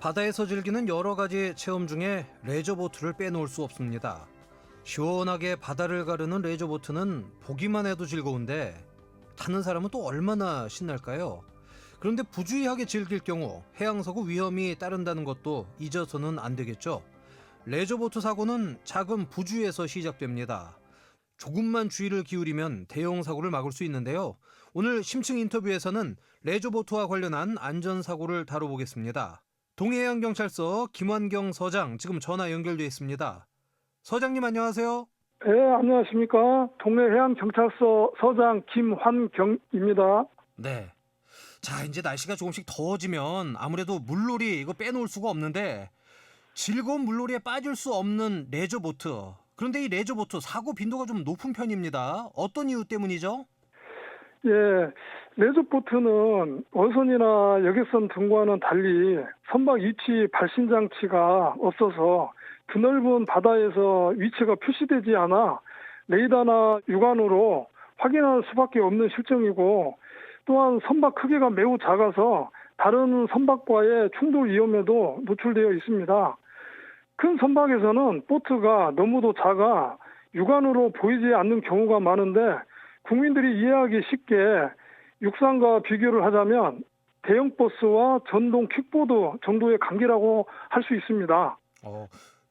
바다에서 즐기는 여러 가지 체험 중에 레저보트를 빼놓을 수 없습니다. 시원하게 바다를 가르는 레저보트는 보기만 해도 즐거운데 타는 사람은 또 얼마나 신날까요? 그런데 부주의하게 즐길 경우 해양사고 위험이 따른다는 것도 잊어서는 안 되겠죠. 레저보트 사고는 작은 부주의에서 시작됩니다. 조금만 주의를 기울이면 대형 사고를 막을 수 있는데요. 오늘 심층 인터뷰에서는 레저보트와 관련한 안전사고를 다뤄보겠습니다. 동해안경찰서 김환경 서장 지금 전화 연결돼 있습니다. 서장님 안녕하세요. 네, 안녕하십니까. 동해해양경찰서 서장 김환경입니다. 네. 자, 이제 날씨가 조금씩 더워지면 아무래도 물놀이 이거 빼놓을 수가 없는데 즐거운 물놀이에 빠질 수 없는 레저보트. 그런데 이 레저보트 사고 빈도가 좀 높은 편입니다. 어떤 이유 때문이죠? 예, 레저보트는 어선이나 여객선 등과는 달리 선박 위치 발신 장치가 없어서 드넓은 바다에서 위치가 표시되지 않아 레이더나 육안으로 확인할 수밖에 없는 실정이고, 또한 선박 크기가 매우 작아서 다른 선박과의 충돌 위험에도 노출되어 있습니다. 큰 선박에서는 보트가 너무도 작아 육안으로 보이지 않는 경우가 많은데, 국민들이 이해하기 쉽게 육상과 비교를 하자면 대형 버스와 전동 킥보드 정도의 관계라고 할 수 있습니다.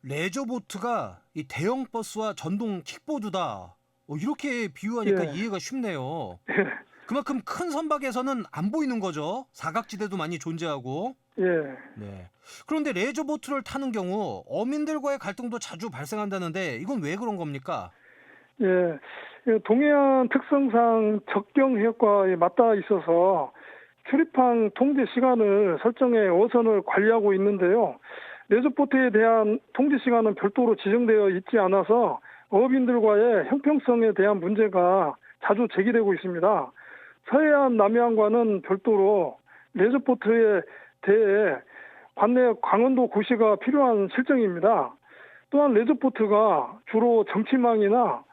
레저보트가 이 대형 버스와 전동 킥보드다. 이렇게 비유하니까 예. 이해가 쉽네요. 예, 그만큼 큰 선박에서는 안 보이는 거죠. 사각지대도 많이 존재하고. 예, 네. 그런데 레저보트를 타는 경우 어민들과의 갈등도 자주 발생한다는데 이건 왜 그런 겁니까? 예. 동해안 특성상 적경 해역과에 맞닿아 있어서 출입항 통제 시간을 설정해 어선을 관리하고 있는데요. 레저보트에 대한 통제 시간은 별도로 지정되어 있지 않아서 어업인들과의 형평성에 대한 문제가 자주 제기되고 있습니다. 서해안, 남해안과는 별도로 레저보트에 대해 관내 강원도 고시가 필요한 실정입니다. 또한 레저보트가 주로 정치망이나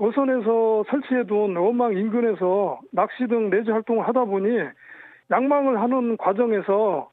어선에서 설치해둔 어망 인근에서 낚시 등 레저 활동을 하다 보니 양망을 하는 과정에서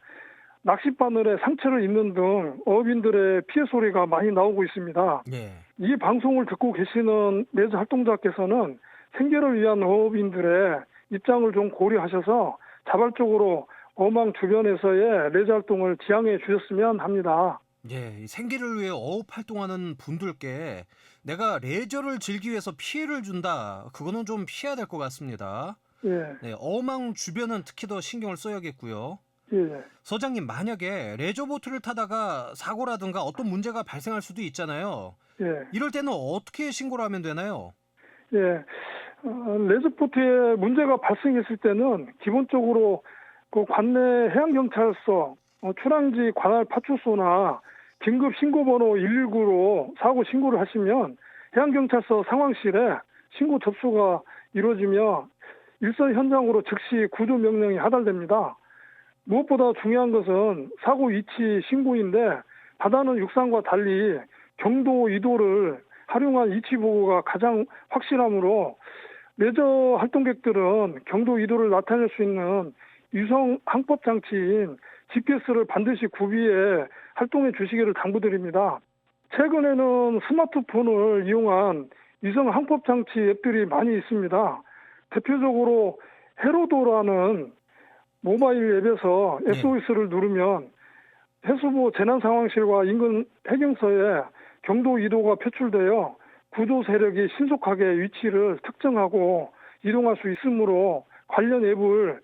낚싯바늘에 상처를 입는 등 어업인들의 피해 소리가 많이 나오고 있습니다. 네. 이 방송을 듣고 계시는 레저 활동자께서는 생계를 위한 어업인들의 입장을 좀 고려하셔서 자발적으로 어망 주변에서의 레저 활동을 지향해 주셨으면 합니다. 예, 이 생계를 위해 어업 활동하는 분들께 내가 레저를 즐기기 위해서 피해를 준다. 그거는 좀 피해야 될 것 같습니다. 예, 네, 어망 주변은 특히 더 신경을 써야겠고요. 예, 서장님, 만약에 레저보트를 타다가 사고라든가 어떤 문제가 발생할 수도 있잖아요. 예, 이럴 때는 어떻게 신고를 하면 되나요? 예. 레저보트에 문제가 발생했을 때는 기본적으로 그 관내 해양경찰서 출항지 관할 파출소나 긴급 신고번호 119로 사고 신고를 하시면 해양경찰서 상황실에 신고 접수가 이루어지며 일선 현장으로 즉시 구조 명령이 하달됩니다. 무엇보다 중요한 것은 사고 위치 신고인데, 바다는 육상과 달리 경도 이도를 활용한 위치 보고가 가장 확실하므로 레저 활동객들은 경도 이도를 나타낼 수 있는 위성 항법 장치인 GPS를 반드시 구비해 활동해 주시기를 당부드립니다. 최근에는 스마트폰을 이용한 위성 항법 장치 앱들이 많이 있습니다. 대표적으로 헤로도라는 모바일 앱에서 SOS를 누르면 해수부 재난상황실과 인근 해경서에 경도 이도가 표출되어 구조 세력이 신속하게 위치를 특정하고 이동할 수 있으므로 관련 앱을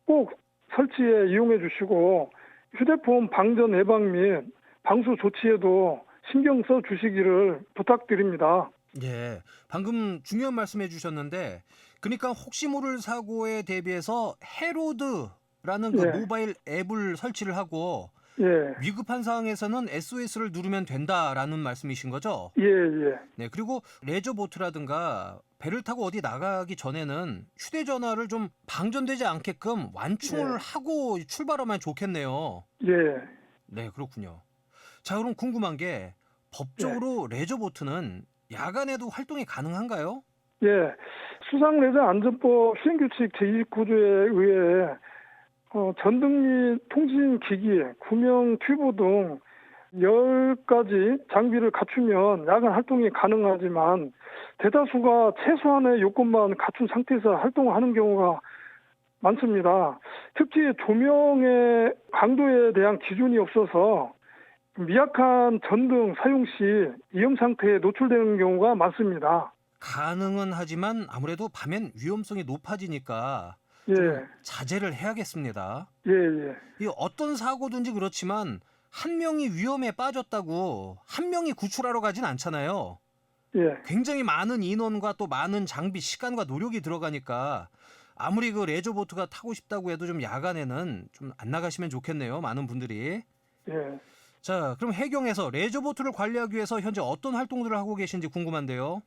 꼭 설치해 이용해 주시고, 휴대폰 방전 예방 및 방수 조치에도 신경 써 주시기를 부탁드립니다. 예, 방금 중요한 말씀 해주셨는데, 그러니까 혹시 모를 사고에 대비해서 해로드라는 그 예. 모바일 앱을 설치를 하고 예, 위급한 상황에서는 SOS를 누르면 된다라는 말씀이신 거죠? 예, 예, 네, 그리고 레저보트라든가 배를 타고 어디 나가기 전에는 휴대전화를 좀 방전되지 않게끔 완충을 예. 하고 출발하면 좋겠네요. 예, 네, 그렇군요. 자, 그럼 궁금한 게 법적으로 레저보트는 야간에도 활동이 가능한가요? 예. 수상레저 안전법 시행규칙 제29조에 의해 전등 및 통신기기, 구명 튜브 등 10가지 장비를 갖추면 야간 활동이 가능하지만 대다수가 최소한의 요건만 갖춘 상태에서 활동하는 경우가 많습니다. 특히 조명의 강도에 대한 기준이 없어서 미약한 전등 사용 시 위험 상태에 노출되는 경우가 많습니다. 가능은 하지만 아무래도 밤엔 위험성이 높아지니까 예, 좀 자제를 해야겠습니다. 예, 예, 이 어떤 사고든지 그렇지만 한 명이 위험에 빠졌다고 한 명이 구출하러 가진 않잖아요. 예, 굉장히 많은 인원과 또 많은 장비, 시간과 노력이 들어가니까 아무리 그 레저보트가 타고 싶다고 해도 좀 야간에는 좀 안 나가시면 좋겠네요. 많은 분들이. 예. 자, 그럼 해경에서 레저보트를 관리하기 위해서 현재 어떤 활동들을 하고 계신지 궁금한데요.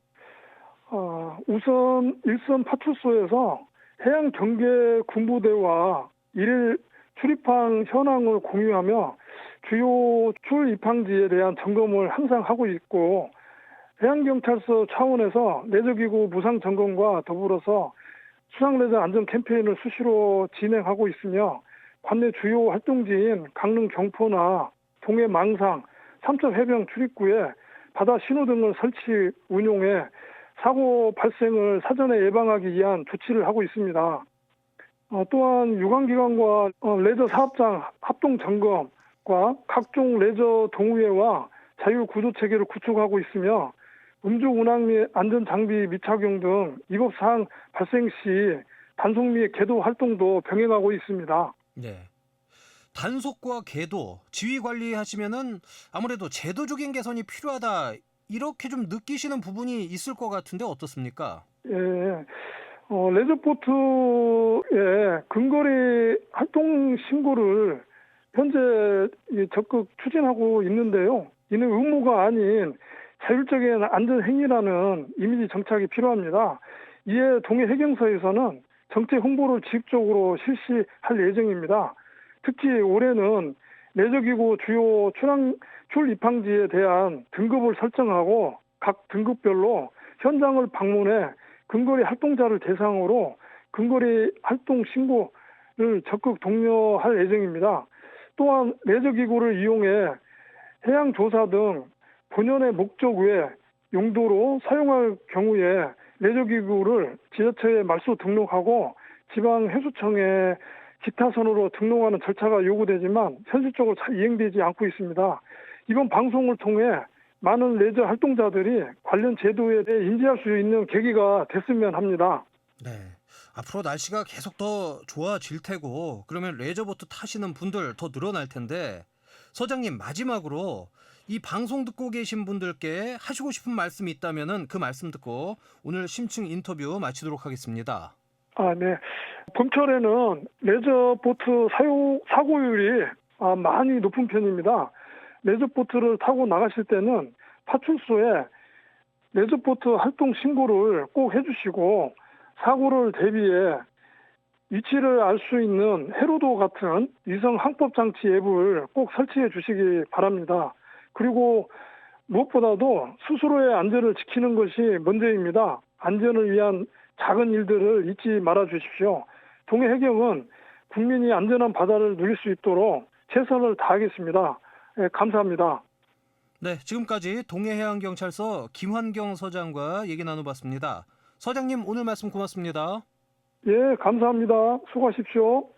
우선 일선 파출소에서 해양 경계 군부대와 일일 출입항 현황을 공유하며 주요 출입항지에 대한 점검을 항상 하고 있고, 해양경찰서 차원에서 레저기구 무상 점검과 더불어서 수상레저 안전 캠페인을 수시로 진행하고 있으며, 관내 주요 활동지인 강릉 경포나 동해 망상, 삼척 해변 출입구에 바다 신호등을 설치 운용해 사고 발생을 사전에 예방하기 위한 조치를 하고 있습니다. 또한 유관기관과 레저 사업장 합동 점검과 각종 레저 동호회와 자율구조체계를 구축하고 있으며, 음주 운항 및 안전장비 미착용 등 위법사항 발생 시 단속 및 계도 활동도 병행하고 있습니다. 네. 단속과 계도, 지휘 관리하시면은 아무래도 제도적인 개선이 필요하다. 이렇게 좀 느끼시는 부분이 있을 것 같은데 어떻습니까? 예, 레저보트의 근거리 활동 신고를 현재 적극 추진하고 있는데요. 이는 의무가 아닌 자율적인 안전행위라는 이미지 정착이 필요합니다. 이에 동해 해경서에서는 정책 홍보를 지속적으로 실시할 예정입니다. 특히 올해는 레저기구 주요 출입항지에 대한 등급을 설정하고 각 등급별로 현장을 방문해 근거리 활동자를 대상으로 근거리 활동 신고를 적극 독려할 예정입니다. 또한 레저기구를 이용해 해양조사 등 본연의 목적 외 용도로 사용할 경우에 레저기구를 지자체에 말소 등록하고 지방해수청에 기타선으로 등록하는 절차가 요구되지만 현실적으로 잘 이행되지 않고 있습니다. 이번 방송을 통해 많은 레저 활동자들이 관련 제도에 대해 인지할 수 있는 계기가 됐으면 합니다. 네. 앞으로 날씨가 계속 더 좋아질 테고 그러면 레저보트 타시는 분들 더 늘어날 텐데 서장님 마지막으로 이 방송 듣고 계신 분들께 하시고 싶은 말씀이 있다면은 그 말씀 듣고 오늘 심층 인터뷰 마치도록 하겠습니다. 네. 봄철에는 레저보트 사고율이 많이 높은 편입니다. 레저보트를 타고 나가실 때는 파출소에 레저보트 활동 신고를 꼭 해주시고 사고를 대비해 위치를 알 수 있는 해로도 같은 위성 항법 장치 앱을 꼭 설치해 주시기 바랍니다. 그리고 무엇보다도 스스로의 안전을 지키는 것이 먼저입니다. 안전을 위한 작은 일들을 잊지 말아 주십시오. 동해 해경은 국민이 안전한 바다를 누릴 수 있도록 최선을 다하겠습니다. 네, 감사합니다. 네, 지금까지 동해해양경찰서 김환경 서장과 얘기 나눠봤습니다. 서장님 오늘 말씀 고맙습니다. 예, 감사합니다. 수고하십시오.